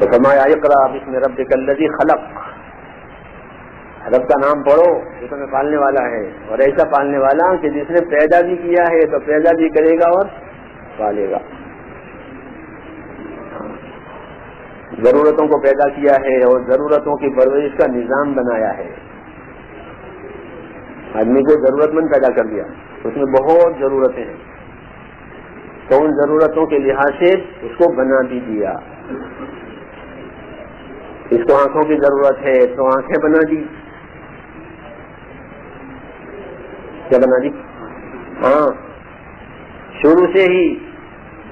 تو فرمایا اقرأ باسم ربک الذی خلق، رب کا نام پڑھو جو تمہیں پالنے والا ہے، اور ایسا پالنے والا کہ جس نے پیدا بھی کیا ہے تو پیدا بھی کرے گا اور پالے گا. ضرورتوں کو پیدا کیا ہے اور ضرورتوں کی پرورش کا نظام بنایا ہے. آدمی کو ضرورت مند پیدا کر دیا، اس میں بہت ضرورتیں ہیں، تو ان ضرورتوں کے لحاظ سے اس کو بنا بھی دیا. اس کو آنکھوں کی ضرورت ہے تو آنکھیں بنا دی. کیا بنا دی؟ ہاں، شروع سے ہی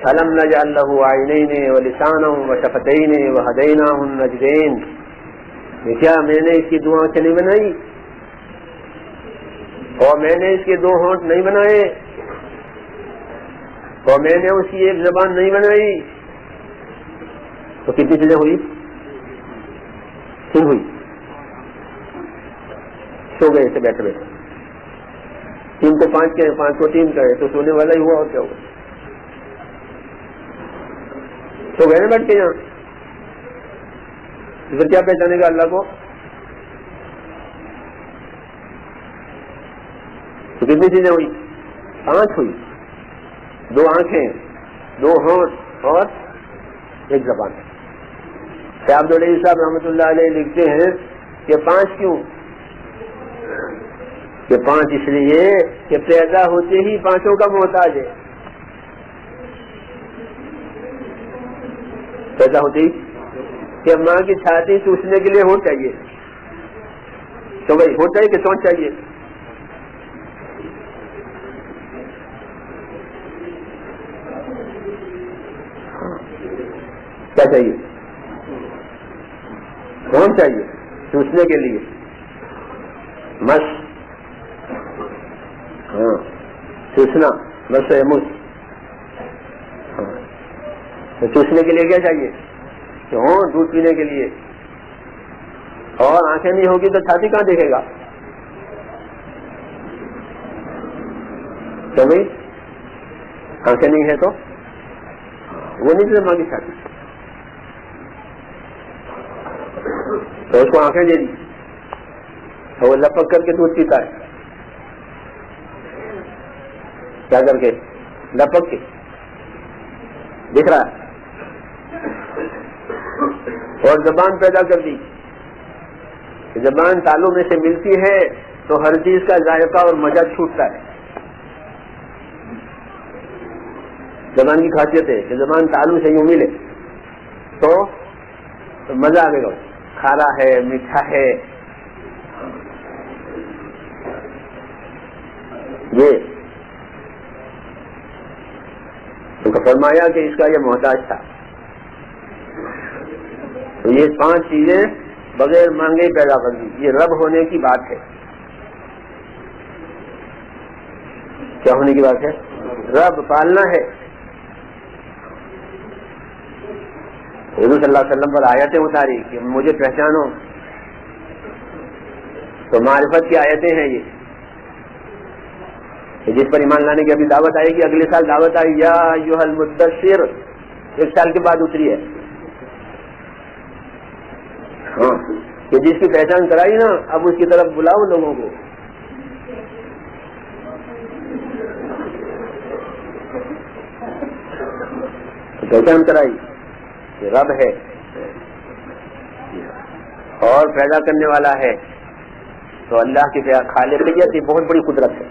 أَلَمْ نَجْعَلْ لَهُ عَيْنَيْنِ وَلِسَانًا وَشَفَتَيْنِ وَهَدَيْنَاهُ النَّجْدَيْنِ. کیا میں نے اس کی دو آنکھیں نہیں بنائی اور میں نے اس کے دو ہونٹ نہیں بنائے اور میں نے اس کی ایک زبان نہیں بنائی؟ تو کتنی چیزیں ہوئی؟ تین ہوئی. سو گئے اسے بیٹھے بیٹھے، تین کو پانچ کہے، پانچ کو تین کہے تو سونے والا ہی ہوا اور کیا ہوا؟ تو گئے نا بیٹھ کے یہاں. پھر کیا پہچانے گا اللہ کو؟ تو کتنی چیزیں ہوئی؟ پانچ ہوئی. دو آنکھیں، دو ہونٹ اور ایک زبان. شاہ عبدالعزیز صاحب رحمۃ اللہ علیہ لکھتے ہیں کہ پانچ کیوں؟ کہ پانچ اس لیے کہ پیدا ہوتے ہی پانچوں کا محتاج ہے. پیدا ہوتے ہی کہ ماں کی چھاتی چوسنے کے لیے ہونٹ چاہیے، تو بھائی ہونٹ چاہیے کہ چونچ چاہیے؟ کیا چاہیے؟ کون چاہیے چوسنے کے لیے؟ مس. ہاں، چوسنا، مس ہے مس. ہاں، تو چوسنے کے لیے کیا چاہیے؟ کہ ہوں دودھ پینے کے لیے. اور آنکھیں نہیں ہوگی تو چھاتی کہاں دیکھے گا؟ تو بھائی آنکھیں نہیں ہے تو وہ نہیں سے مانگی چھاتی، تو اس کو آنکھیں دے دی تو وہ لپک کر کے دودھ پیتا ہے. کیا کر کے؟ لپک کے دکھ رہا ہے. اور زبان پیدا کر دی، زبان تالوں میں سے ملتی ہے تو ہر چیز کا ذائقہ اور مزہ چھوٹتا ہے. زبان کی خاصیت ہے کہ زبان تالو سے یوں ملے تو مزہ آئے گا. کھارا ہے، میٹھا ہے، یہ تو فرمایا کہ اس کا یہ محتاج تھا. تو یہ پانچ چیزیں بغیر مانگے پیدا کر دی. یہ رب ہونے کی بات ہے. کیا ہونے کی بات ہے؟ رب پالنا ہے. حضور صلی اللہ علیہ وسلم پر آیتیں اتاری کہ مجھے پہچانو، تو معرفت کی آیتیں ہیں یہ، جس پر ایمان لانے کی ابھی دعوت آئے گی. اگلے سال دعوت آئی یا ایھا المدثر، ایک سال کے بعد اتری ہے. ہاں، کہ جس کی پہچان کرائی نا اب اس کی طرف بلاؤ لوگوں کو. پہچان کرائی کہ رب ہے اور پیدا کرنے والا ہے. تو اللہ کی خالقیت یہ بہت بڑی قدرت ہے،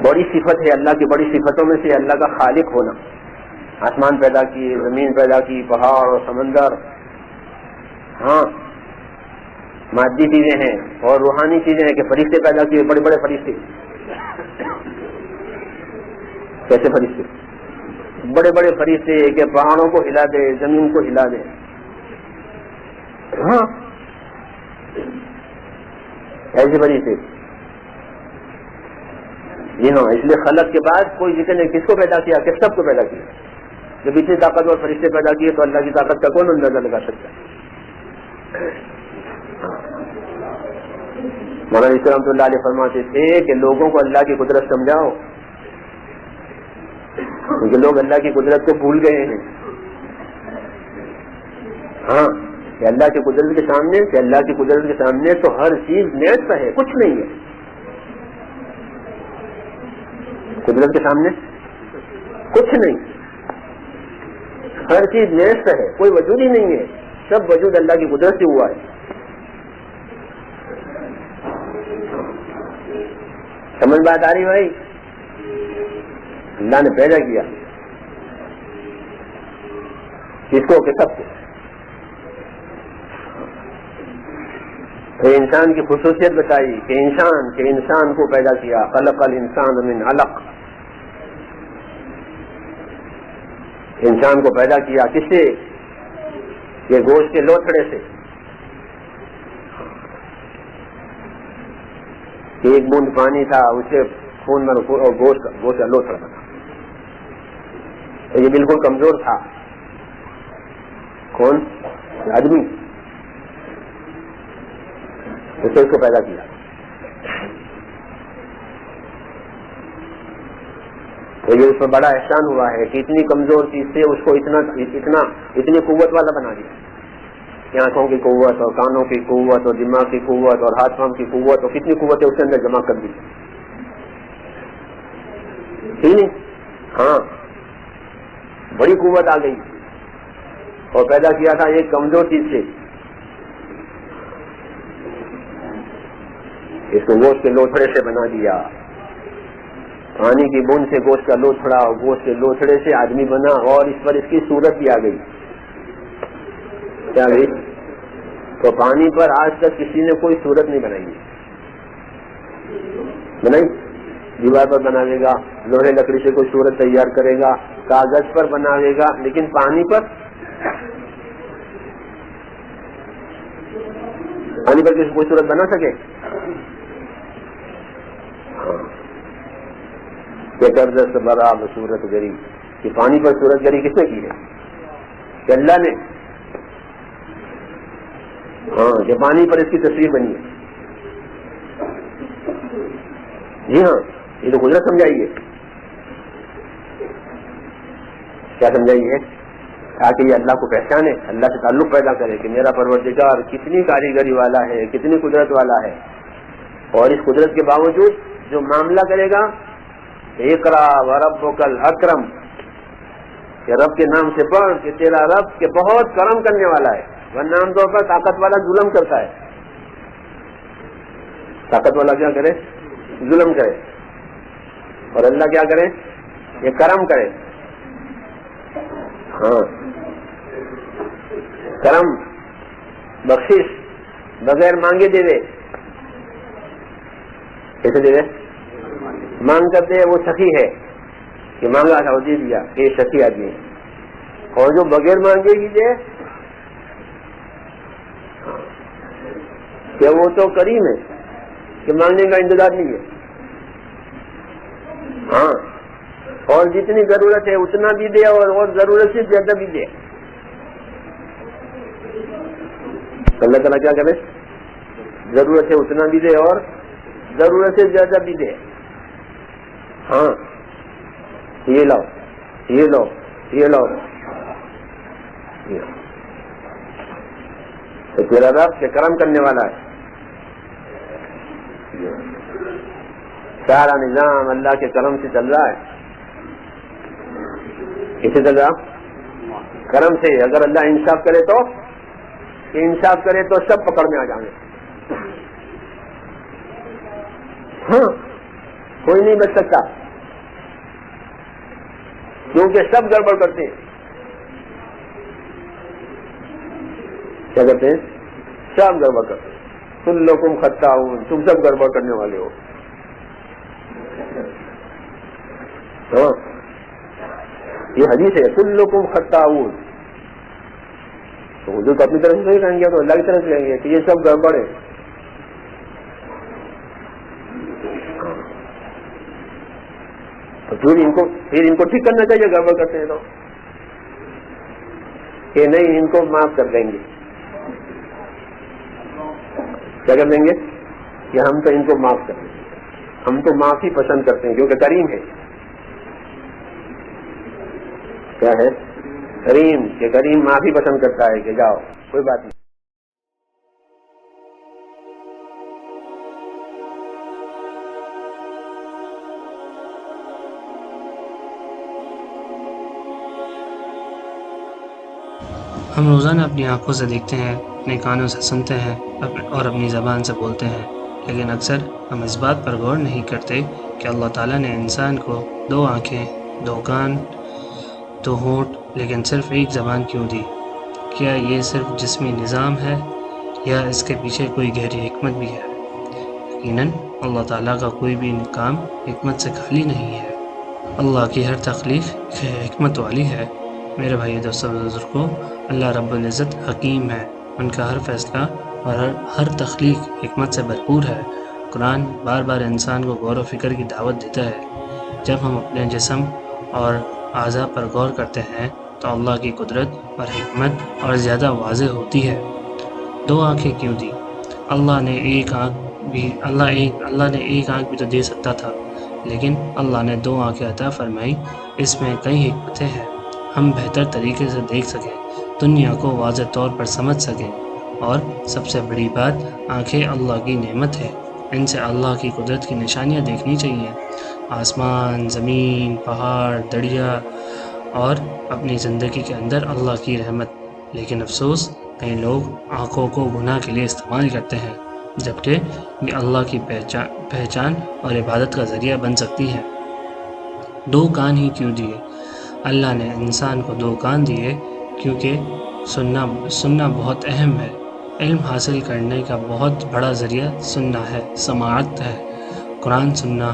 بڑی صفت ہے اللہ کی. بڑی صفتوں میں سے اللہ کا خالق ہونا. آسمان پیدا کی، زمین پیدا کی، پہاڑ اور سمندر. ہاں، مادی چیزیں ہیں اور روحانی چیزیں ہیں کہ فرشتے پیدا کیے، بڑے بڑے فرشتے. کیسے فرشتے؟ بڑے بڑے فرشتے کہ پہاڑوں کو ہلا دے، زمین کو ہلا دے. ہاں، ایسے فرشتے. جی ہاں، اس لیے خلق کے بعد کوئی ذکر نہیں کس کو پیدا کیا، کس سب کو پیدا کیا. جب اتنی طاقتور فرشتے پیدا کیے تو اللہ کی طاقت کا کون اندازہ لگا سکتا ہے؟ مولانا عیسی رحمۃ اللہ علیہ فرماتے تھے کہ لوگوں کو اللہ کی قدرت سمجھاؤ، کیونکہ لوگ اللہ کی قدرت کو بھول گئے ہیں. ہاں کہ اللہ کی قدرت کے سامنے، کہ اللہ کی قدرت کے سامنے تو ہر چیز نیست ہے، کچھ نہیں ہے. قدرت کے سامنے کچھ نہیں، ہر چیز نیست ہے، کوئی وجود ہی نہیں ہے، سب وجود اللہ کی قدرت سے ہوا ہے. سمجھ بات آ رہی بھائی؟ اللہ نے پیدا کیا کس کو کہ سب کو. تو انسان کی خصوصیت بتائی کہ انسان کو پیدا کیا، خلق الانسان من علق. انسان کو پیدا کیا کس سے؟ یہ گوشت کے لوتھڑے سے. ایک بوند پانی تھا، اسے خون میں گوشت کا لوتھڑا بنا. تو یہ بالکل کمزور تھا. کون؟ آدمی. اسے اس کو پیدا کیا. تو یہ اس پر بڑا احسان ہوا ہے کہ اتنی کمزور چیز سے اس کو اتنی قوت والا بنا دیا. آنکھوں کی قوت اور کانوں کی قوت اور دماغ کی قوت اور ہاتھ پاؤں کی قوت اور کتنی قوتیں اس کے اندر جمع کر دی. ٹھیک نہیں؟ ہاں بڑی قوت آ گئی اور پیدا کیا تھا ایک کمزور چیز سے. اس کو گوشت کے لوتھڑے سے بنا دیا. پانی کی بوند سے گوشت کا لوتھڑا اور گوشت کے لوتھڑے سے آدمی بنا اور اس پر اس کی صورت بھی آ گئی. کیا گئی؟ تو پانی پر آج تک کسی نے کوئی صورت نہیں بنائی. دیوار پر بناوے گا، لوہے لکڑی سے کوئی صورت تیار کرے گا، کاغذ پر بناوے گا، لیکن پانی پر کسی کوئی صورت بنا سکے؟ کہ برا صورت گری، کہ پانی پر صورت گری کس نے کی ہے؟ کہ اللہ نے. ہاں کہ پانی پر اس کی تصویر بنی ہے. جی ہاں، یہ تو قدرت سمجھائیے. کیا سمجھائیے؟ تاکہ یہ اللہ کو پہچانے، اللہ سے تعلق پیدا کرے کہ میرا پروردگار کتنی کاریگری والا ہے، کتنی قدرت والا ہے. اور اس قدرت کے باوجود جو معاملہ کرے گا، اقرا وربک الاکرم، کہ رب کے نام سے پڑھ کہ تیرا رب کہ بہت کرم کرنے والا ہے. ورنہ عام طور پر طاقت والا ظلم کرتا ہے. طاقت والا کیا کرے؟ ظلم کرے. اور اللہ کیا کرے؟ یہ کرم کرے. ہاں کرم، بخشش، بغیر مانگے دے دے. کیسے دے دے؟ مانگ کرتے وہ سخی ہے کہ مانگا تھا وہ دے دیا، یہ سخی آدمی ہے. اور جو بغیر مانگے گی دے کہ وہ تو کریم ہے کہ مانگنے کا انتظار نہیں ہے. ہاں اور جتنی ضرورت ہے اتنا بھی دے اور ضرورت سے زیادہ بھی دے. اللہ تعالیٰ کیا کرے؟ ضرورت ہے اتنا بھی دے اور ضرورت سے زیادہ بھی دے. ہاں یہ لاؤ، یہ لاؤ، یہ لاؤ. تو تیرا رب سے کرم کرنے والا ہے. سارا نظام اللہ کے کرم سے چل رہا ہے. کسے چل رہا؟ کرم سے. اگر اللہ انصاف کرے تو سب پکڑ میں آ جائیں گے. ہاں کوئی نہیں بچ سکتا کیونکہ سب گڑبڑ کرتے ہیں. کیا کرتے ہیں؟ سب گڑبڑ کرتے ہیں. کلکم خطاؤن، تم سب گڑبڑ کرنے والے ہو. ہاں یہ حدیث ہے، کلکم خطاؤن. تو حضور اپنی طرف سے نہیں کہیں گے تو اللہ کی طرف سے کہیں گے کہ یہ سب گڑبڑ ہے. پھر ان کو ٹھیک کرنا چاہیے گڑبڑ کرتے ہیں تو کہ نہیں ان کو معاف کر دیں گے. کیا کر دیں گے؟ کہ ہم تو ان کو معاف کر دیں گے. ہم تو معافی پسند کرتے ہیں کیونکہ کریم ہے. کیا ہے؟ کریم کہ کریم معافی پسند کرتا ہے کہ جاؤ کوئی بات نہیں. ہم روزانہ اپنی آنکھوں سے دیکھتے ہیں، اپنے کانوں سے سنتے ہیں اور اپنی زبان سے بولتے ہیں، لیکن اکثر ہم اس بات پر غور نہیں کرتے کہ اللہ تعالیٰ نے انسان کو 2 آنکھیں، 2 کان، 2 ہونٹ لیکن صرف ایک زبان کیوں دی؟ کیا یہ صرف جسمی نظام ہے یا اس کے پیچھے کوئی گہری حکمت بھی ہے؟ یقیناً اللہ تعالیٰ کا کوئی بھی کام حکمت سے خالی نہیں ہے. اللہ کی ہر تخلیق حکمت والی ہے. میرے بھائی دوستو بزرگوں، اللہ رب العزت حکیم ہے. ان کا ہر فیصلہ اور ہر تخلیق حکمت سے بھرپور ہے. قرآن بار بار انسان کو غور و فکر کی دعوت دیتا ہے. جب ہم اپنے جسم اور اعضاء پر غور کرتے ہیں تو اللہ کی قدرت اور حکمت اور زیادہ واضح ہوتی ہے. 2 آنکھیں کیوں دی؟ اللہ نے ایک آنکھ بھی تو دے سکتا تھا، لیکن اللہ نے 2 آنکھیں عطا فرمائی. اس میں کئی حکمتیں ہیں. ہم بہتر طریقے سے دیکھ سکیں، دنیا کو واضح طور پر سمجھ سکیں، اور سب سے بڑی بات، آنکھیں اللہ کی نعمت ہے. ان سے اللہ کی قدرت کی نشانیاں دیکھنی چاہیے. آسمان، زمین، پہاڑ، دریا اور اپنی زندگی کے اندر اللہ کی رحمت. لیکن افسوس، کئی لوگ آنکھوں کو گناہ کے لیے استعمال کرتے ہیں، جبکہ یہ اللہ کی پہچان اور عبادت کا ذریعہ بن سکتی ہیں. 2 کان ہی کیوں دیے؟ اللہ نے انسان کو 2 کان دیے کیونکہ سننا بہت اہم ہے. علم حاصل کرنے کا بہت بڑا ذریعہ سننا ہے، سماعت ہے. قرآن سننا،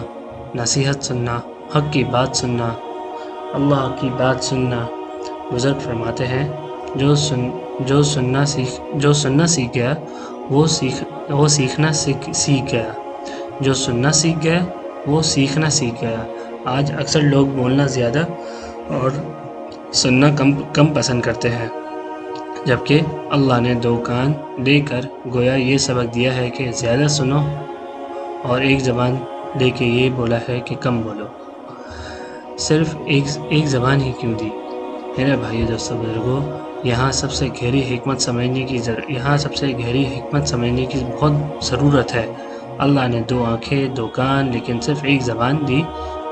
نصیحت سننا، حق کی بات سننا، اللہ کی بات سننا. بزرگ فرماتے ہیں، جو سننا سیکھ گیا وہ سیکھنا سیکھ گیا. جو سننا سیکھ گیا وہ سیکھنا سیکھ گیا. آج اکثر لوگ بولنا زیادہ اور سننا کم پسند کرتے ہیں، جبکہ اللہ نے 2 کان دے کر گویا یہ سبق دیا ہے کہ زیادہ سنو، اور ایک زبان دے کے یہ بولا ہے کہ کم بولو. صرف ایک زبان ہی کیوں دی؟ میرے بھائی دوستو بزرگوں، یہاں سب سے گہری حکمت سمجھنے کی بہت ضرورت ہے. اللہ نے 2 آنکھیں، 2 کان لیکن صرف ایک زبان دی.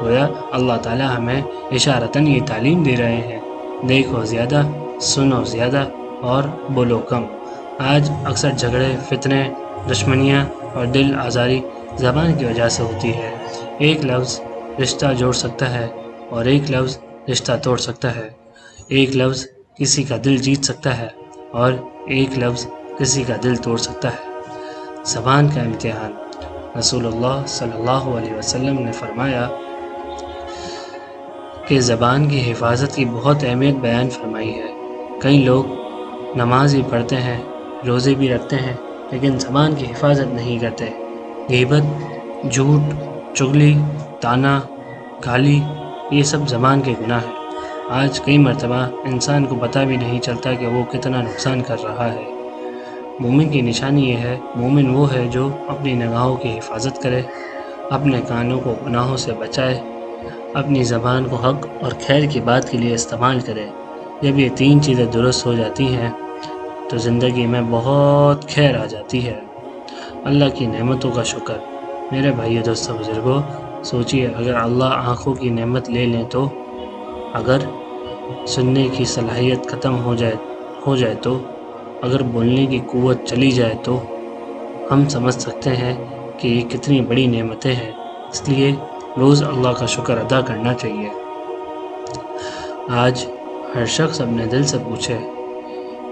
گویا اللہ تعالیٰ ہمیں اشارتاً یہ تعلیم دے رہے ہیں، دیکھو زیادہ، سنو زیادہ اور بولو کم. آج اکثر جھگڑے، فتنے، دشمنیاں اور دل آزاری زبان کی وجہ سے ہوتی ہے. ایک لفظ رشتہ جوڑ سکتا ہے اور ایک لفظ رشتہ توڑ سکتا ہے. ایک لفظ کسی کا دل جیت سکتا ہے اور ایک لفظ کسی کا دل توڑ سکتا ہے. زبان کا امتحان. رسول اللہ صلی اللہ علیہ وسلم نے فرمایا کہ زبان کی حفاظت کی بہت اہمیت بیان فرمائی ہے. کئی لوگ نماز بھی پڑھتے ہیں، روزے بھی رکھتے ہیں، لیکن زبان کی حفاظت نہیں کرتے. غیبت، جھوٹ، چغلی، طعنہ، گالی، یہ سب زبان کے گناہ ہیں. آج کئی مرتبہ انسان کو پتہ بھی نہیں چلتا کہ وہ کتنا نقصان کر رہا ہے. مومن کی نشانی یہ ہے، مومن وہ ہے جو اپنی نگاہوں کی حفاظت کرے، اپنے کانوں کو گناہوں سے بچائے، اپنی زبان کو حق اور خیر کی بات کے لیے استعمال کرے. جب یہ 3 چیزیں درست ہو جاتی ہیں تو زندگی میں بہت خیر آ جاتی ہے. اللہ کی نعمتوں کا شکر. میرے بھائیو دوستو بزرگوں، سوچئے اگر اللہ آنکھوں کی نعمت لے لیں تو، اگر سننے کی صلاحیت ختم ہو جائے تو، اگر بولنے کی قوت چلی جائے تو، ہم سمجھ سکتے ہیں کہ یہ کتنی بڑی نعمتیں ہیں. اس لیے روز اللہ کا شکر ادا کرنا چاہیے. آج ہر شخص اپنے دل سے پوچھے،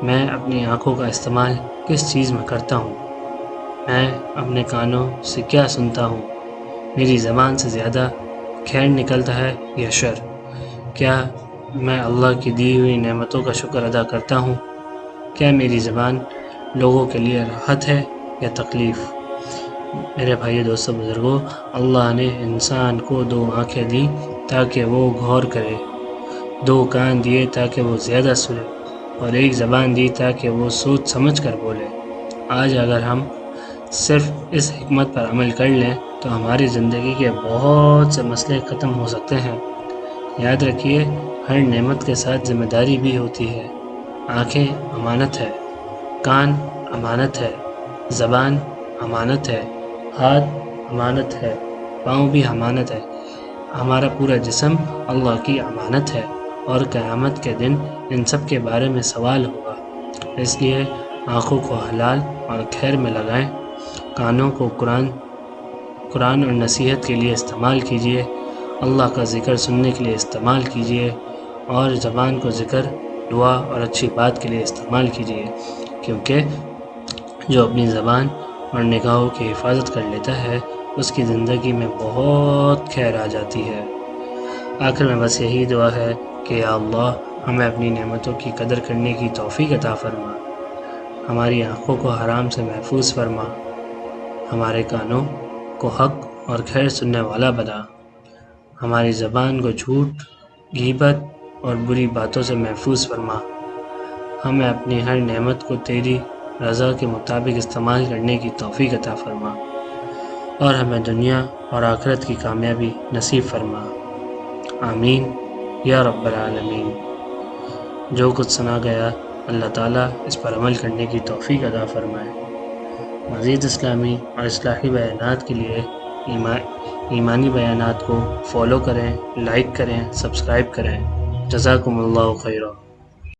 میں اپنی آنکھوں کا استعمال کس چیز میں کرتا ہوں؟ میں اپنے کانوں سے کیا سنتا ہوں؟ میری زبان سے زیادہ خیر نکلتا ہے یا شر؟ کیا میں اللہ کی دی ہوئی نعمتوں کا شکر ادا کرتا ہوں؟ کیا میری زبان لوگوں کے لیے راحت ہے یا تکلیف؟ میرے بھائی دوستو بزرگوں، اللہ نے انسان کو 2 آنکھیں دی تاکہ وہ غور کرے، 2 کان دیے تاکہ وہ زیادہ سنے، اور ایک زبان دی تاکہ وہ سوچ سمجھ کر بولے. آج اگر ہم صرف اس حکمت پر عمل کر لیں تو ہماری زندگی کے بہت سے مسئلے ختم ہو سکتے ہیں. یاد رکھیے، ہر نعمت کے ساتھ ذمہ داری بھی ہوتی ہے۔ آنکھیں امانت ہے، کان امانت ہے، زبان امانت ہے، ہاتھ امانت ہے، پاؤں بھی امانت ہے۔ ہمارا پورا جسم اللہ کی امانت ہے، اور قیامت کے دن ان سب کے بارے میں سوال ہوگا۔ اس لیے آنکھوں کو حلال اور خیر میں لگائیں، کانوں کو قرآن اور نصیحت کے لیے استعمال کیجیے، اللہ کا ذکر سننے کے لیے استعمال کیجیے، اور زبان کو ذکر، دعا اور اچھی بات کے لیے استعمال کیجیے، کیونکہ جو اپنی زبان اور نگاہوں کی حفاظت کر لیتا ہے اس کی زندگی میں بہت خیر آ جاتی ہے۔ آخر میں بس یہی دعا ہے کہ یا اللہ ہمیں اپنی نعمتوں کی قدر کرنے کی توفیق عطا فرما، ہماری آنکھوں کو حرام سے محفوظ فرما، ہمارے کانوں کو حق اور خیر سننے والا بنا، ہماری زبان کو جھوٹ، غیبت اور بری باتوں سے محفوظ فرما، ہمیں اپنی ہر نعمت کو تیری رضا کے مطابق استعمال کرنے کی توفیق عطا فرما، اور ہمیں دنیا اور آخرت کی کامیابی نصیب فرما۔ آمین یا رب العالمین۔ جو کچھ سنا گیا اللہ تعالیٰ اس پر عمل کرنے کی توفیق عطا فرمائے۔ مزید اسلامی اور اصلاحی بیانات کے لیے ایمانی بیانات کو فالو کریں، لائک کریں، سبسکرائب کریں۔ جزاکم اللہ خیرا۔